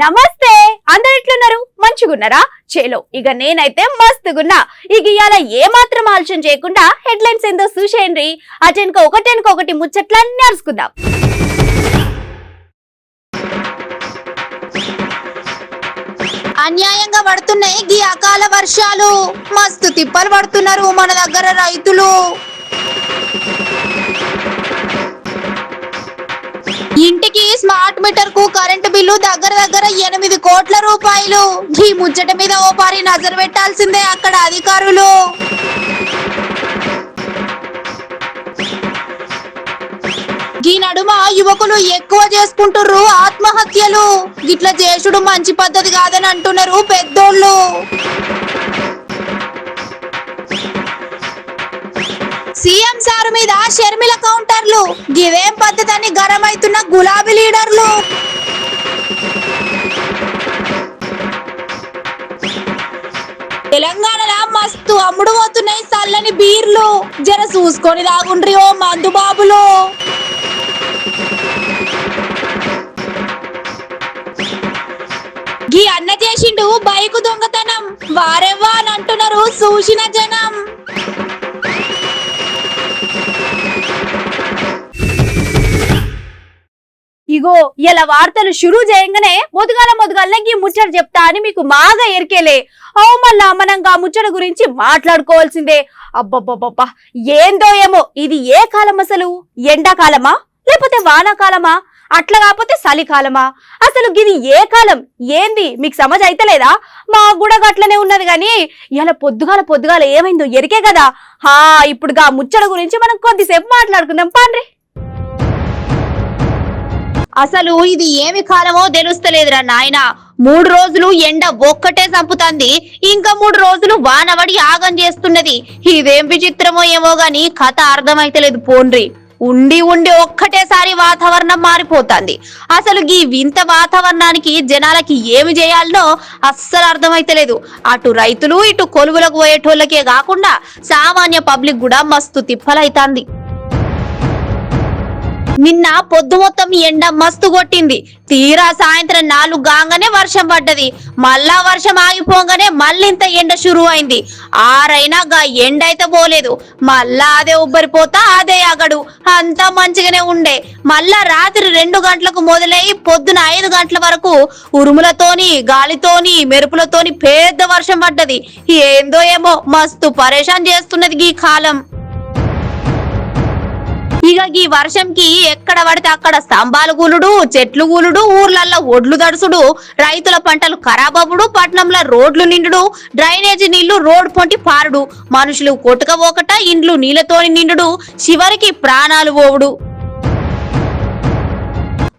నమస్తే అందరు ఎట్లున్నారు మంచిగున్నారా చేలో ఇక నేనైతే మస్తుగున్నా ఇక ఇయాల ఏ మాత్రం ఆలోచన చేయకుండా హెడ్లైన్స్ ఏందో చూసేయండి ఒకటి ముచ్చట్లన్నీ అరుచుకుందాం. అన్యాయంగా పడుతున్నాయి గీ అకాల వర్షాలు, మస్తు తిప్పలు పడుతున్నారు మన దగ్గర రైతులు. ఇంటికి స్మార్ట్ మీటర్ కు కరెంటు బిల్లు దగ్గర 8 కోట్ల రూపాయలు. ఈ ముచ్చట మీద ఓ పారి నజరు పెట్టాల్సిందే అక్కడ అధికారులు. ఈ నడుమ యువకులు ఎక్కువ చేసుకుంటుర్రు ఆత్మహత్యలు. గిట్ల చేసుడు మంచి పద్ధతి కాదని అంటున్నారు పెద్దోళ్ళు. సీఎం సారు మీద షర్మిల కౌంటర్లు, గివేం పద్ధతి అని గరమైతున్న గులాబీ లీడర్లు. తెలంగాణలో మస్తు అమ్ముడు పోతున్నాయి చల్లని బీర్లు, జర చూసుకొని తాగుండ్రి ఓ మందు బాబులు. గీ అన్న చేసిండు బైకు దొంగతనం, వారెవ్వా అని అంటున్నారు చూసిన జనం. ఇగో ఇలా వార్తలు షురూ చేయంగానే మొదగాలనే ఈ ముచ్చట చెప్తా అని మీకు బాగా ఎరికేలే. మళ్ళా మనం ఆ ముచ్చట గురించి మాట్లాడుకోవాల్సిందే. అబ్బబ్బబ్బబ్బా ఏందో ఏమో, ఇది ఏ కాలం అసలు? ఎండాకాలమా లేకపోతే వానాకాలమా? అట్లా కాకపోతే చలికాలమా? అసలు ఇది ఏ కాలం ఏంది మీకు సమజ్ అయితలేదా? మా కూడా గట్లనే ఉన్నది గాని ఇలా పొద్దుగాల ఏమైందో ఎరికే కదా. ఇప్పుడు ఆ ముచ్చట గురించి మనం కొద్దిసేపు మాట్లాడుకుందాం పాండ్రి. అసలు ఇది ఏమి కాలమో తెలుస్తలేదురా నాయన. 3 రోజులు ఎండ ఒక్కటే చంపుతుంది, ఇంకా 3 రోజులు వానవడి ఆగం చేస్తున్నది. ఇదేం విచిత్రమో ఏమో గాని కథ అర్థమైతలేదు పోండ్రి. ఉండి ఒక్కటేసారి వాతావరణం మారిపోతుంది. అసలు ఈ వింత వాతావరణానికి జనాలకి ఏమి చేయాలనో అస్సలు అర్థమైతలేదు. అటు రైతులు ఇటు కొలువులకు పోయేటోళ్ళకే కాకుండా సామాన్య పబ్లిక్ కూడా మస్తు తిప్పలైతాంది. నిన్న పొద్దు మొత్తం ఎండ మస్తు కొట్టింది, తీరా సాయంత్రం 4 గాంగానే వర్షం పడ్డది. మళ్ళా వర్షం ఆగిపోగానే మళ్ళింత ఎండ షురు అయింది. ఆరైనా గా ఎండ అయితే పోలేదు, మళ్ళా అదే ఉబ్బరిపోతా అదే అగడు అంతా మంచిగానే ఉండే. మళ్ళా రాత్రి 2 గంటలకు మొదలై పొద్దున 5 గంటల వరకు ఉరుములతోని గాలితోని మెరుపులతోని పెద్ద వర్షం పడ్డది. ఏందో ఏమో మస్తు పరేషాన్ చేస్తున్నది ఈ కాలం. ఇక ఈ వర్షంకి ఎక్కడ పడితే అక్కడ స్తంభాలు కూలుడు, చెట్లు కూలుడు, ఊర్లల్లో ఒడ్లు దడుసుడు, రైతుల పంటలు ఖరాబవుడు, పట్నంలో రోడ్లు నిండుడు, డ్రైనేజీ నీళ్లు రోడ్ పొంటి పారుడు, మనుషులు కొట్టుకపోకట ఇండ్లు నీళ్లతోని నిండుడు, చివరికి ప్రాణాలు పోవుడు.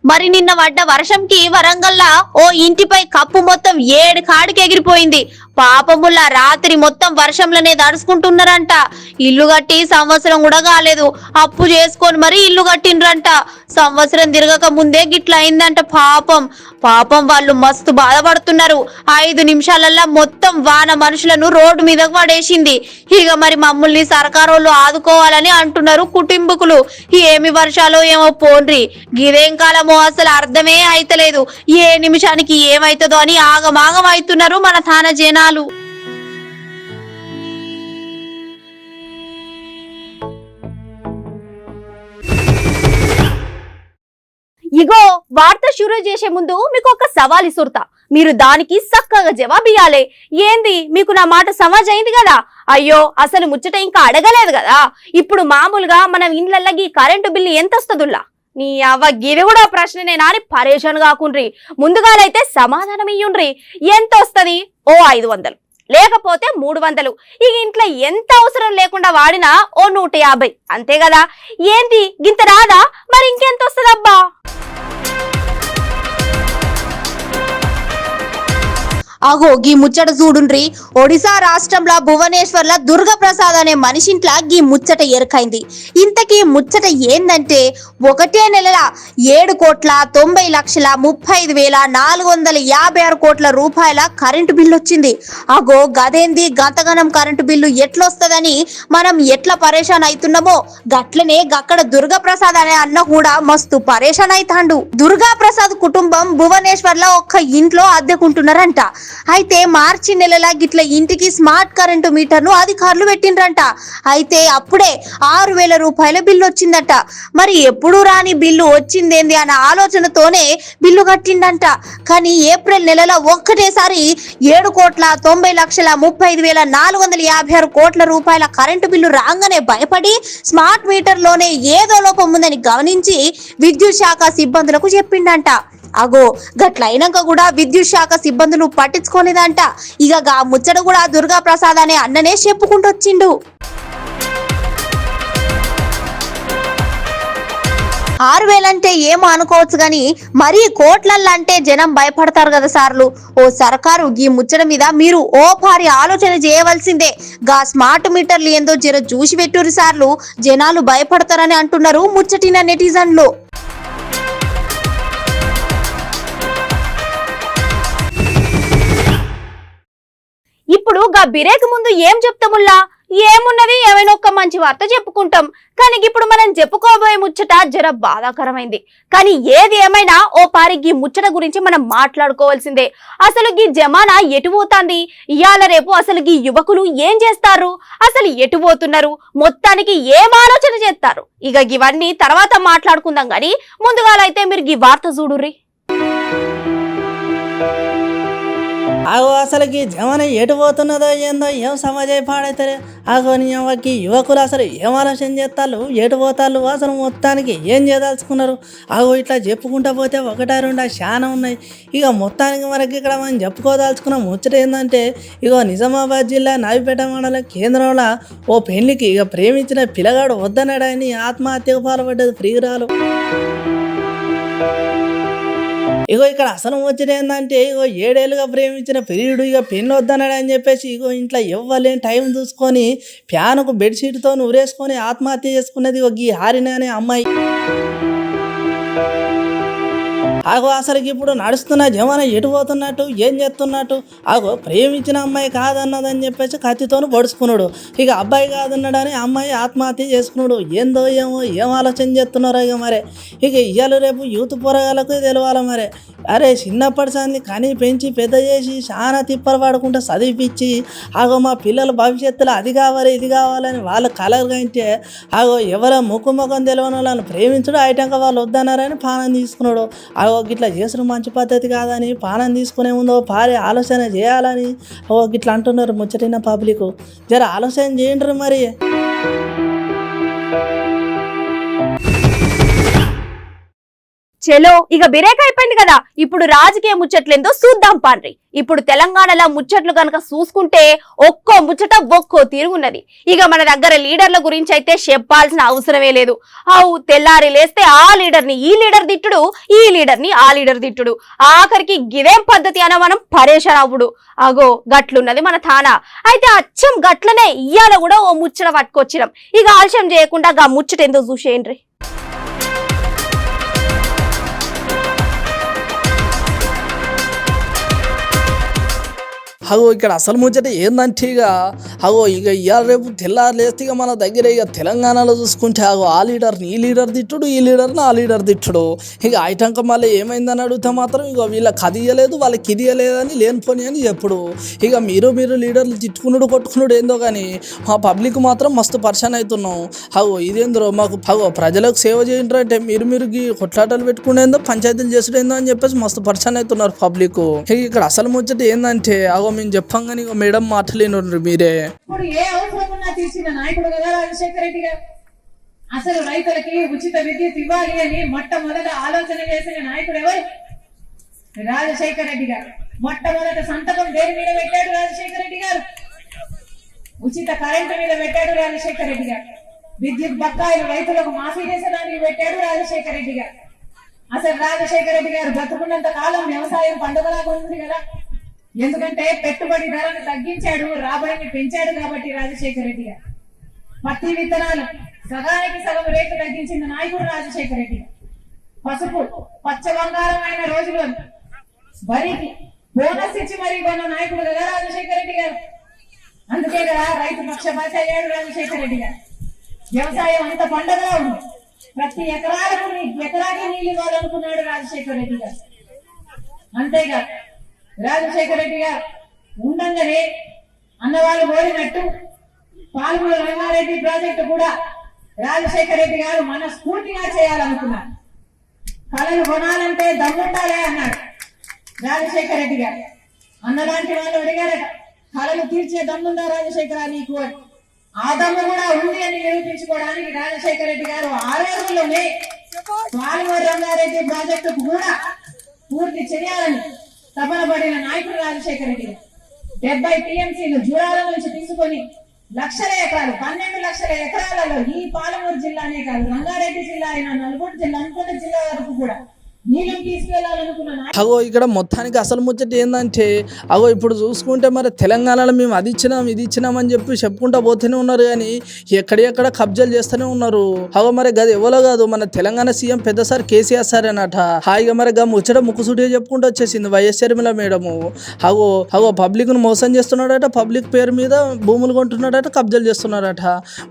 మరి నిన్న పడ్డ వర్షంకి వరంగల్లా ఓ ఇంటిపై కప్పు మొత్తం 7 కాడికి ఎగిరిపోయింది. పాపముల్లా రాత్రి మొత్తం వర్షంలోనే దడుచుకుంటున్నారంట. ఇల్లు కట్టి సంవత్సరం కూడా కాలేదు, అప్పు చేసుకొని మరి ఇల్లు కట్టిండ్రంట. సంవత్సరం తిరగక ముందే గిట్ల అయిందంట. పాపం వాళ్ళు మస్తు బాధపడుతున్నారు. 5 నిమిషాలల్లా మొత్తం వాన మనుషులను రోడ్డు మీదకు పడేసింది. ఇక మరి మమ్మల్ని సర్కారోళ్ళు ఆదుకోవాలని అంటున్నారు కుటుంబకులు. ఏమి వర్షాలో ఏమో పోండ్రి, గిదేం కాలమో అసలు అర్థమే అయితలేదు. ఏ నిమిషానికి ఏమైతుందో అని ఆగమాగం అవుతున్నారు మన తాన జనాలు. ఇగో వార్త షురూ చేసే ముందు మీకు ఒక సవాల్ ఇసురుతా, మీరు దానికి చక్కగా జవాబియాలే. ఏంది మీకు నా మాట సమాజ్ అయింది కదా? అయ్యో అసలు ముచ్చట ఇంకా అడగలేదు కదా. ఇప్పుడు మామూలుగా మనం ఇండ్లల్లో ఈ కరెంటు బిల్లు ఎంత వస్తుందిలా? నీ అవ్వ గిరి కూడా ప్రశ్ననే నాని పరేషాన్ కాకుండ్రి. ముందుగాలైతే సమాధానం ఇయ్యుండ్రి. ఎంత వస్తుంది? ఓ 500 లేకపోతే 300. ఇక ఇంట్లో ఎంత అవసరం లేకుండా వాడినా ఓ 150, అంతే కదా. ఏంది గింత రాదా? మరి ఇంకెంత వస్తుందబ్బా? అగో గీ ముచ్చట చూడుండ్రి. ఒడిశా రాష్ట్రంలో భువనేశ్వర్ల దుర్గప్రసాద్ అనే మనిషింట్లా గీ ముచ్చట ఎరకైంది. ఇంతకీ ముచ్చట ఏందంటే ఒకటే నెలల 7,30,35,456 రూపాయల కరెంటు బిల్లు వచ్చింది. అగో గదేంది గంతగనం కరెంటు బిల్లు ఎట్లొస్తదని మనం ఎట్లా పరేషాన్ అవుతున్నామో గట్లనే గక్కడ దుర్గప్రసాద్ అనే అన్న కూడా మస్తు పరేషాన్ అవుతాండు. దుర్గాప్రసాద్ కుటుంబం భువనేశ్వర్లో ఒక్క ఇంట్లో అద్దెకుంటున్నారంట. అయితే మార్చి నెలలా గిట్ల ఇంటికి స్మార్ట్ కరెంటు మీటర్ను అధికారులు పెట్టిండ్రంట. అయితే అప్పుడే 6,000 రూపాయల బిల్లు వచ్చిందట. మరి ఎప్పుడు రాని బిల్లు వచ్చిందేంది అన్న ఆలోచనతోనే బిల్లు కట్టిండంట. కానీ ఏప్రిల్ నెలలో ఒక్కటేసారి 7,90,35,456 కోట్ల కరెంటు బిల్లు రాగానే భయపడి స్మార్ట్ మీటర్ లోనే ఏదో లోపం ఉందని గమనించి విద్యుత్ శాఖ సిబ్బందులకు చెప్పిండంట. అగో గట్లయినాక కూడా విద్యుత్ శాఖ సిబ్బందులు పట్టించుకోలేదంట. ఇక గా ముచ్చట కూడా దుర్గాప్రసాద్ అనే అన్ననే చెప్పుకుంటూ వచ్చిండు. 6,000 అంటే ఏమో అనుకోవచ్చు గాని మరీ కోట్లల్లంటే జనం భయపడతారు కదా సార్లు. ఓ సర్కారు ఈ ముచ్చట మీద మీరు ఓ భారీ ఆలోచన చేయవలసిందే. గా స్మార్ట్ మీటర్లు ఏందో జర చూసి పెట్టురు సార్లు, జనాలు భయపడతారని అంటున్నారు ముచ్చటిన నెటిజన్లు. ఇప్పుడు గా బిరేక్ ముందు ఏం చెప్తాముల్లా? ఏమున్నది, ఏమైనా ఒక్క మంచి వార్త చెప్పుకుంటాం. కానీ ఇప్పుడు మనం చెప్పుకోబోయే ముచ్చట జర బాధాకరమైంది. కానీ ఏది ఏమైనా ఓ పారి గీ ముచ్చట గురించి మనం మాట్లాడుకోవాల్సిందే. అసలు గీ జమానా ఎటు పోతాంది? ఇయాల రేపు అసలు గీ యువకులు ఏం చేస్తారు? అసలు ఎటు పోతున్నారు? మొత్తానికి ఏం ఆలోచన చేస్తారు? ఇక ఇవన్నీ తర్వాత మాట్లాడుకుందాం. గానీ ముందుగాలైతే మీరు గీ వార్త చూడుర్రి. ఆగో అసలుకి జమన ఎటు పోతున్నదో ఏందో ఏం సమాజం పాడైతారే. ఆగో నీకి యువకులు అసలు ఏం ఆలోచన చేస్తారు, ఎటు పోతాళ్ళు, అసలు మొత్తానికి ఏం చేయదలుచుకున్నారు? ఆగో ఇట్లా చెప్పుకుంటా పోతే 1-2 చాలా ఉన్నాయి. ఇక మొత్తానికి మనకి ఇక్కడ మనం చెప్పుకోదలుచుకున్న ముచ్చట ఏంటంటే, ఇగో నిజామాబాద్ జిల్లా నావిపేట మండలం కేంద్రంలో ఓ పెళ్లికి ఇక ప్రేమించిన పిల్లగాడు వద్దన్నాడని ఆత్మహత్యకు పాల్పడ్డది ప్రియురాలు. ఇగో ఇక్కడ అసలు ముచ్చట ఏంటంటే, ఇగో 7 ఏళ్ళుగా ప్రేమించిన ప్రియుడు ఇక పెళ్ళి వద్దన్నాడు అని చెప్పేసి ఇగో ఇంట్లో ఇవ్వలేని టైం చూసుకొని ఫ్యాన్కు బెడ్షీట్తో ఉరేసుకొని ఆత్మహత్య చేసుకున్నది ఇగో ఈ హారిన అనే అమ్మాయి. ఆగో అసలుకి ఇప్పుడు నడుస్తున్న జమాన ఎటు పోతున్నట్టు, ఏం చేస్తున్నట్టు? ఆగో ప్రేమించిన అమ్మాయి కాదన్నదని చెప్పేసి కత్తితోను పొడుచుకున్నాడు. ఇక అబ్బాయి కాదన్నాడని అమ్మాయి ఆత్మహత్య చేసుకున్నాడు. ఏందో ఏమో ఏం ఆలోచన చేస్తున్నారో ఇక మరే. ఇక ఇయ్యాల రేపు యూత్ పొరగాలకు తెలవాలి మరే. అరే చిన్నప్పటి సంది కని పెంచి పెద్ద చేసి చాలా తిప్పలు పడుకుంటూ చదివిపించి ఆగో మా పిల్లల భవిష్యత్తులో అది కావాలి ఇది కావాలని వాళ్ళు కలర్గా అంటే ఆగో ఎవరో ముఖం తెలియని వాళ్ళని ప్రేమించడు, ఐటంగా వాళ్ళు వద్దన్నారని పానం తీసుకున్నాడు. ఆగో గిట్లా చేసుడు మంచి పద్ధతి కాదని పానం తీసుకునే ముందు పారి ఆలోచన చేయాలని ఓ గిట్లా అంటున్నారు ముచ్చటిన పబ్లిక్. జర ఆలోచన చేయండి మరి. చలో ఇక బిరేక్ అయిపోయింది కదా, ఇప్పుడు రాజకీయ ముచ్చట్లేందో చూద్దాం పాండ్రి. ఇప్పుడు తెలంగాణలో ముచ్చట్లు కనుక చూసుకుంటే ఒక్కో ముచ్చట ఒక్కో తీరుగున్నది. ఇక మన దగ్గర లీడర్ల గురించి అయితే చెప్పాల్సిన అవసరమే లేదు. అవు తెల్లారి లేస్తే ఆ లీడర్ని ఈ లీడర్ తిట్టుడు, ఈ లీడర్ని ఆ లీడర్ తిట్టుడు, ఆఖరికి గిదేం పద్ధతి అన మనం పరేషాన్ అవ్వడు. అగో గట్లున్నది మన థానా. అయితే అచ్చం గట్లనే ఇయ్యాల కూడా ఓ ముచ్చట పట్టుకొచ్చినాం. ఇక ఆలస్యం చేయకుండా గా ముచ్చట ఏందో చూసేయండి. అగో ఇక్కడ అసలు ముచ్చట ఏందంటే ఇక ఇవాళ రేపు తెల్లారు లేస్తే ఇక మన దగ్గర ఇక తెలంగాణలో చూసుకుంటే ఆ లీడర్ని ఈ లీడర్ తిట్టుడు, ఈ లీడర్ని ఆ లీడర్ తిట్టుడు. ఇక ఐటంక మళ్ళీ ఏమైందని అడిగితే మాత్రం ఇక వీళ్ళకి అది ఇయ్యలేదు వాళ్ళకి ఇది ఇయ్యలేదని లేనిపోని అని చెప్పుడు. ఇక మీరు లీడర్లు తిట్టుకున్నాడు కొట్టుకున్నాడు ఏందో కానీ మా పబ్లిక్ మాత్రం మస్తు పర్షన్ అవుతున్నాం. ఇదేందో మాకు ప్రజలకు సేవ చేయండి అంటే మీరు కొట్లాటలు పెట్టుకునేందో పంచాయతీలు చేసుడేందో అని చెప్పేసి మస్తు పర్షన్ అవుతున్నారు పబ్లిక్. ఇక్కడ అసలు ముచ్చట ఏందంటే మేము చెప్పాం కానీ మేడం మాట్లాడినారు మీరే. ఇప్పుడు ఏ అవసరం ఉన్నా తీర్చిన నాయకుడు కదా రాజశేఖర రెడ్డి గారు. అసలు రైతులకి ఉచిత విద్యుత్ ఇవ్వాలి అని మొట్టమొదట ఆలోచన చేసిన నాయకుడు ఎవరు? రాజశేఖర రెడ్డి గారు. మొట్టమొదట సంతకం దేని మీద పెట్టాడు రాజశేఖర రెడ్డి గారు? ఉచిత కరెంటు మీద పెట్టాడు రాజశేఖర రెడ్డి గారు. విద్యుత్ బకాయిలు రైతులకు మాఫీ చేసేదానికి పెట్టాడు రాజశేఖర రెడ్డి గారు. అసలు రాజశేఖర రెడ్డి గారు బతుకున్నంత కాలం వ్యవసాయం పండుగలాగా ఉంది కదా. ఎందుకంటే పెట్టుబడి ధరను తగ్గించాడు, రాబడిని పెంచాడు కాబట్టి రాజశేఖర రెడ్డి గారు. పత్తి విత్తనాలు సగానికి సగం రేటు తగ్గించిన నాయకుడు రాజశేఖర రెడ్డి గారు. పసుపు పచ్చ బంగారమైన రోజులు వరికి బోనస్ ఇచ్చి మరీ కొన్న నాయకుడు కదా రాజశేఖర రెడ్డి గారు. అందుకే కదా రైతు పక్షపాత అయ్యాడు రాజశేఖర రెడ్డి గారు. వ్యవసాయం అంత పండగలా ఉంది, ప్రతి ఎకరాకి నీళ్ళు ఇవ్వాలనుకున్నాడు రాజశేఖర రెడ్డి గారు. అంతేగా రాజశేఖర రెడ్డి గారు ఉండంగానే అన్నవాళ్ళు కోరినట్టు పాల్గొన రంగారెడ్డి ప్రాజెక్టు కూడా రాజశేఖర రెడ్డి గారు మనస్ఫూర్తిగా చేయాలనుకున్నారు. కళలు కొనాలంటే దమ్ముండాలే అన్నాడు రాజశేఖర రెడ్డి గారు. అన్నలాంటి వాళ్ళు అడిగారట, కళలు తీర్చే దమ్ముందా రాజశేఖర నీకు? ఆ దమ్ము కూడా ఉంది అని నిరూపించుకోవడానికి రాజశేఖర రెడ్డి గారు 6 రోజుల్లోనే పాల్గొన రంగారెడ్డి ప్రాజెక్టుకు కూడా పూర్తి చేయాలని తపన పడిన నాయకుడు రాజశేఖర రెడ్డి గారు. 70 టీఎంసీలు జూరాల నుంచి తీసుకొని లక్షల ఎకరాలు 12 లక్షల ఎకరాలలో ఈ పాలమూరు జిల్లానే కాదు, రంగారెడ్డి జిల్లా అయినా నల్గొండ జిల్లా అనుకున్న జిల్లా వరకు కూడా నీళ్లు తీసుకెళ్లాలనుకున్న. అగో ఇక్కడ మొత్తానికి అసలు ముచ్చట ఏంటంటే, అగో ఇప్పుడు చూసుకుంటే మరి తెలంగాణలో మేము అది ఇచ్చినాం ఇది ఇచ్చినాం అని చెప్పి చెప్పుకుంటా పోతూనే ఉన్నారు, కానీ ఎక్కడెక్కడ కబ్జాలు చేస్తూనే ఉన్నారు. అగో మరి గది ఎవరో కాదు, మన తెలంగాణ సీఎం పెద్దసారి కేసీఆర్ సార్ అన్నట. హాయిగా మరి గా ముచ్చట ముక్కుసూటిగా చెప్పుకుంటూ వచ్చేసింది వైఎస్ షర్మిల మేడము. అగో పబ్లిక్ ను మోసం చేస్తున్నాడట, పబ్లిక్ పేరు మీద భూములు కొంటున్నాడట, కబ్జాలు చేస్తున్నాడట.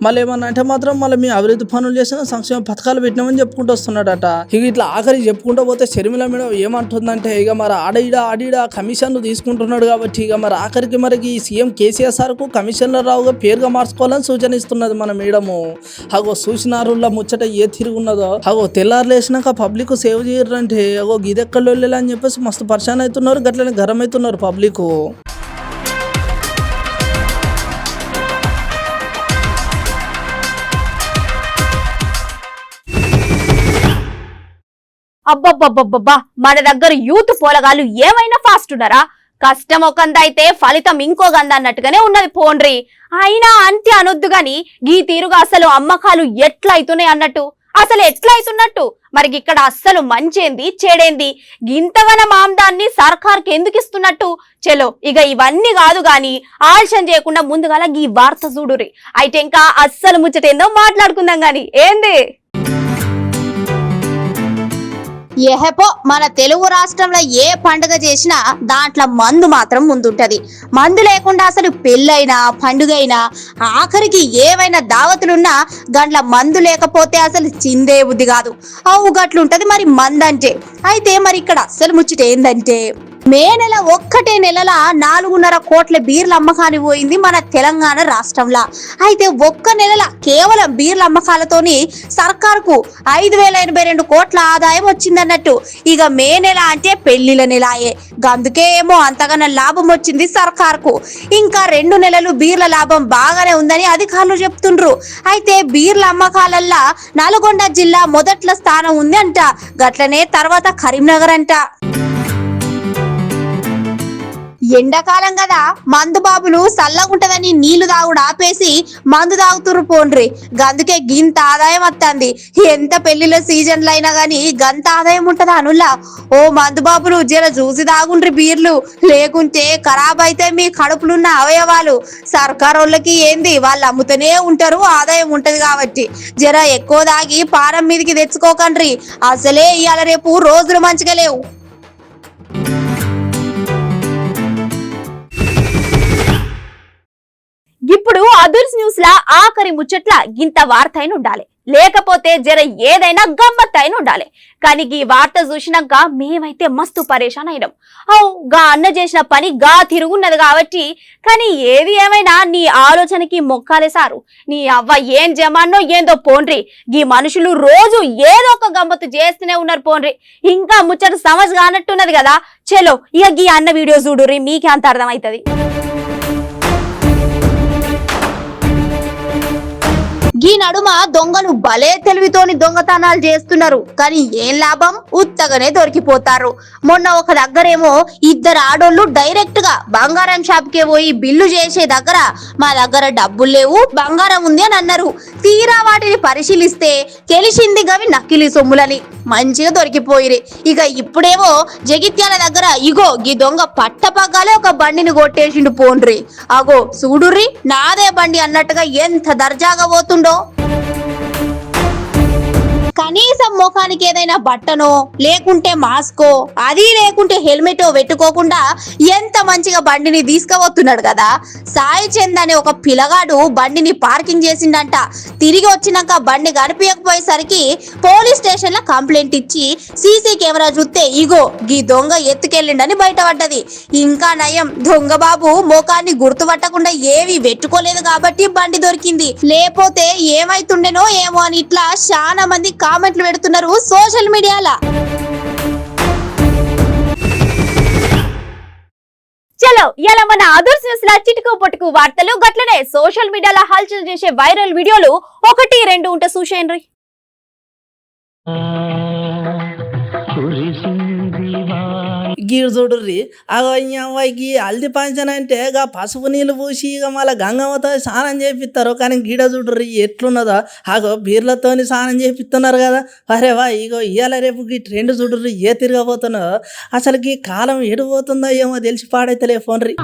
మళ్ళీ ఏమన్నా అంటే మాత్రం మళ్ళీ మీ అభివృద్ధి పనులు చేసిన సంక్షేమ పథకాలు పెట్టినామని చెప్పుకుంటూ వస్తున్నాడట. ఇక ఇట్లా ఆఖరి చెప్పుకుంటూ పోతే షర్మిల మేడం ఏమంటుందంటే, ఇక మరి ఆడిడ కమిషన్లు తీసుకుంటున్నాడు కాబట్టి ఇక మరి ఆఖరికి మరికి సీఎం కేసీఆర్ సార్కు కమిషన్ల రావుగా పేరుగా మార్చుకోవాలని సూచన ఇస్తున్నది మన మేడము. అగో సూచనారుల ముచ్చట ఏ తిరుగున్నదో. అగో తెల్లారులేసినాక పబ్లిక్ సేవ్ చేయరంటే అగో గిదెక్కళ్ళు వెళ్ళాలి అని చెప్పేసి మస్తు పరిశాన్ అవుతున్నారు, గట్లనే గరం అవుతున్నారు పబ్లిక్. అబ్బబ్బబ్బబ్బబ్బా, మన దగ్గర యూత్ పోలగాళ్ళు ఏమైనా ఫాస్ట్ ఉన్నారా? కష్టం ఒకంద అయితే ఫలితం ఇంకో గంద అన్నట్టుగానే ఉన్నది పోండ్రి. అయినా అంతే అనొద్దు గాని గీ తీరుగా అసలు అమ్మకాలు ఎట్లయితున్నాయి అన్నట్టు, అసలు ఎట్లయితున్నట్టు మరి ఇక్కడ అస్సలు మంచేంది చెడేంది, గింతగన మాందాన్ని సర్కార్కి ఎందుకు ఇస్తున్నట్టు? చలో ఇక ఇవన్నీ కాదు గాని ఆలస్యం చేయకుండా ముందుగాల గీ వార్త చూడురి. అయితే ఇంకా అస్సలు ముచ్చటేందో మాట్లాడుకుందాం గాని ఏంది. ఏహెపో మన తెలుగు రాష్ట్రంలో ఏ పండుగ చేసినా దాంట్లో మందు మాత్రం ముందుంటది. మందు లేకుండా అసలు పెళ్ళైనా పండుగైనా ఆఖరికి ఏవైనా దావతులున్నా గంట్ల మందు లేకపోతే అసలు చిందే బుద్ధి కాదు. అవు గట్లుంటది మరి మందంటే. అయితే మరి ఇక్కడ అసలు ముచ్చట ఏందంటే, మే నెల ఒక్కటే నెలల 4.5 కోట్ల బీర్ల అమ్మకాన్ని పోయింది మన తెలంగాణ రాష్ట్రంలో. అయితే ఒక్క నెలల కేవలం బీర్ల అమ్మకాలతోని సర్కార్కు 5,082 కోట్ల ఆదాయం వచ్చిందన్నట్టు. ఇక మే నెల అంటే పెళ్లిల నెలాయే, అందుకే ఏమో అంతగానో లాభం వచ్చింది సర్కార్కు. ఇంకా 2 నెలలు బీర్ల లాభం బాగానే ఉందని అధికారులు చెప్తుండ్రు. అయితే బీర్ల అమ్మకాలల్లా నల్గొండ జిల్లా మొదట్ల స్థానం ఉంది అంట, గట్లనే తర్వాత కరీంనగర్ అంట. ఎండాకాలం కదా, మందు బాబులు సల్లగుంటదని నీళ్లు తాగుడు ఆపేసి మందు తాగుతురు పోండ్రి. గందుకే గింత ఆదాయం వస్తుంది. ఎంత పెళ్లిలో సీజన్లు అయినా గాని గంత ఆదాయం ఉంటదా అనుల్లా? ఓ మందు బాబులు జర చూసి తాగుండ్రి బీర్లు, లేకుంటే ఖరాబ్ అయితే మీ కడుపులున్న అవయవాలు. సర్కారోళ్ళకి ఏంది, వాళ్ళు అమ్ముతూనే ఉంటారు, ఆదాయం ఉంటది కాబట్టి. జర ఎక్కువ తాగి పారం మీదకి తెచ్చుకోకండ్రి, అసలే ఇవాళ రేపు రోజులు మంచిగా లేవు. ఇప్పుడు అదుర్స్ న్యూస్ లా ఆఖరి ముచ్చట్ల గింత వార్త అయిన ఉండాలి, లేకపోతే జర ఏదైనా గమ్మత్ అయిన ఉండాలి. కానీ ఈ వార్త చూసినాక మేమైతే మస్తు పరేషాన్ అయినాం. గా అన్న చేసిన పని గా తిరుగున్నది కాబట్టి. కానీ ఏది ఏమైనా నీ ఆలోచనకి మొక్కాలే సారు. నీ అవ్వ ఏం జమాన్నో ఏందో పోండ్రి, గీ మనుషులు రోజు ఏదో ఒక గమ్మత్తు చేస్తూనే ఉన్నారు పోండ్రి. ఇంకా ముచ్చట సమజ్ కానట్టున్నది కదా. చలో ఇక గీ అన్న వీడియో చూడుర్రి, మీకే అంత అర్థమవుతుంది. ఈ నడుమ దొంగలు భలే తెలివితోని దొంగతనాలు చేస్తున్నారు, కానీ ఏం లాభం, ఉత్తగానే దొరికిపోతారు. మొన్న ఒక దగ్గరేమో 2 ఆడోళ్ళు డైరెక్ట్ గా బంగారం షాప్ కే పోయి బిల్లు చేసే దగ్గర మా దగ్గర డబ్బులు లేవు, బంగారం ఉంది అని అన్నారు. తీరా వాటిని పరిశీలిస్తే తెలిసింది గవి నకిలీ సొమ్ములని. మంచిగా దొరికిపోయిరి. ఇక ఇప్పుడేమో జగిత్యాల దగ్గర ఇగో ఈ దొంగ పట్టపగ్గాలే ఒక బండిని కొట్టేసిండు పోండ్రి. అగో చూడుర్రి నాదే బండి అన్నట్టుగా ఎంత దర్జాగా పోతుండో. కనీసం ముఖానికి ఏదైనా బట్టనో లేకుంటే మాస్కో అది లేకుంటే హెల్మెటో పెట్టుకోకుండా ఎంత మంచిగా బండిని తీసుకుపోతున్నాడు కదా. సాయి చంద్ అనే ఒక పిల్లగాడు బండిని పార్కింగ్ చేసిండంట. తిరిగి వచ్చినాక బండి కనిపించకపోయేసరికి పోలీస్ స్టేషన్ లో కంప్లైంట్ ఇచ్చి సీసీ కెమెరా చూస్తే ఇగో ఈ దొంగ ఎత్తుకెళ్ళిండని బయటపడ్డది. ఇంకా నయం దొంగ బాబు ముఖాన్ని గుర్తుపట్టకుండా ఏవి పెట్టుకోలేదు కాబట్టి బండి దొరికింది. లేకపోతే ఏమైతుండేనో ఏమో అని ఇట్లా చాలా మంది కామెంట్లు పెడుతున్నారు సోషల్ మీడియాలో. చలో ఇలా మన అదర్స్ న్యూస్ లా చిటుకు పొట్టుకు వార్తలు గట్లనే సోషల్ మీడియాలో హల్చల్ చేసే వైరల్ వీడియోలు 1-2 ఉంటే చూసేయండి. గీడు చూడుర్రి అగో ఈ అమ్మాయికి హల్దీ పంచన్ అంటే ఇక పసుపు నీళ్ళు పూసి ఇక మళ్ళీ గంగమ్మతో స్నానం చేపిస్తారు. కానీ గీడ చూడుర్రి ఎట్లున్నదో అగో బీర్లతోని స్నానం చేపిస్తున్నారు కదా. అరే వా ఇగో ఇవాళ రేపు ఈ ట్రెండ్ చూడుర్రి ఏ తిరగబోతున్నదో. అసలు ఈ కాలం ఎడిపోతుందో ఏమో తెలిసి పాడైతలే ఫోన్రి.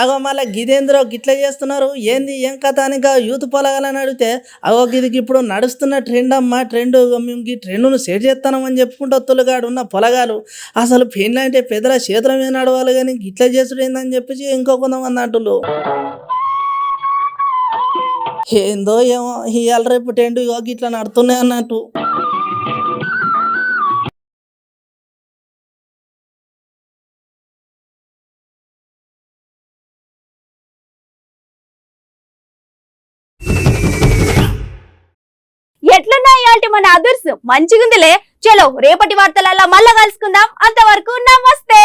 అగో మళ్ళీ గిదేంద్రో గిట్లా చేస్తున్నారు ఏంది ఏం కథ అని యూత్ పొలగాలని అడిగితే అగో గిదికి ఇప్పుడు నడుస్తున్న ట్రెండ్ అమ్మా ట్రెండ్ మేము ఈ ట్రెండ్ను సెట్ చేస్తామని చెప్పుకుంటూ తొలగాడు ఉన్న పొలగాలు అసలు పెళ్ళి అంటే పెద్దల చేతుల మీద నడవాలి కానీ గిట్లా చేసుడు ఏందని చెప్పేసి ఇంకో కొంతమంది అంటున్నారు. ఏందో ఏమో ఇవాళ రేపు ట్రెండ్ ఇగో గిట్లా నడుతున్నాయి అన్నట్టు. ఎట్లున్నాయి అంటే మన అదర్స్ మంచిగుందిలే. చలో రేపటి వార్తలలో మళ్ళా కలుసుకుందాం. అంతవరకు నమస్తే.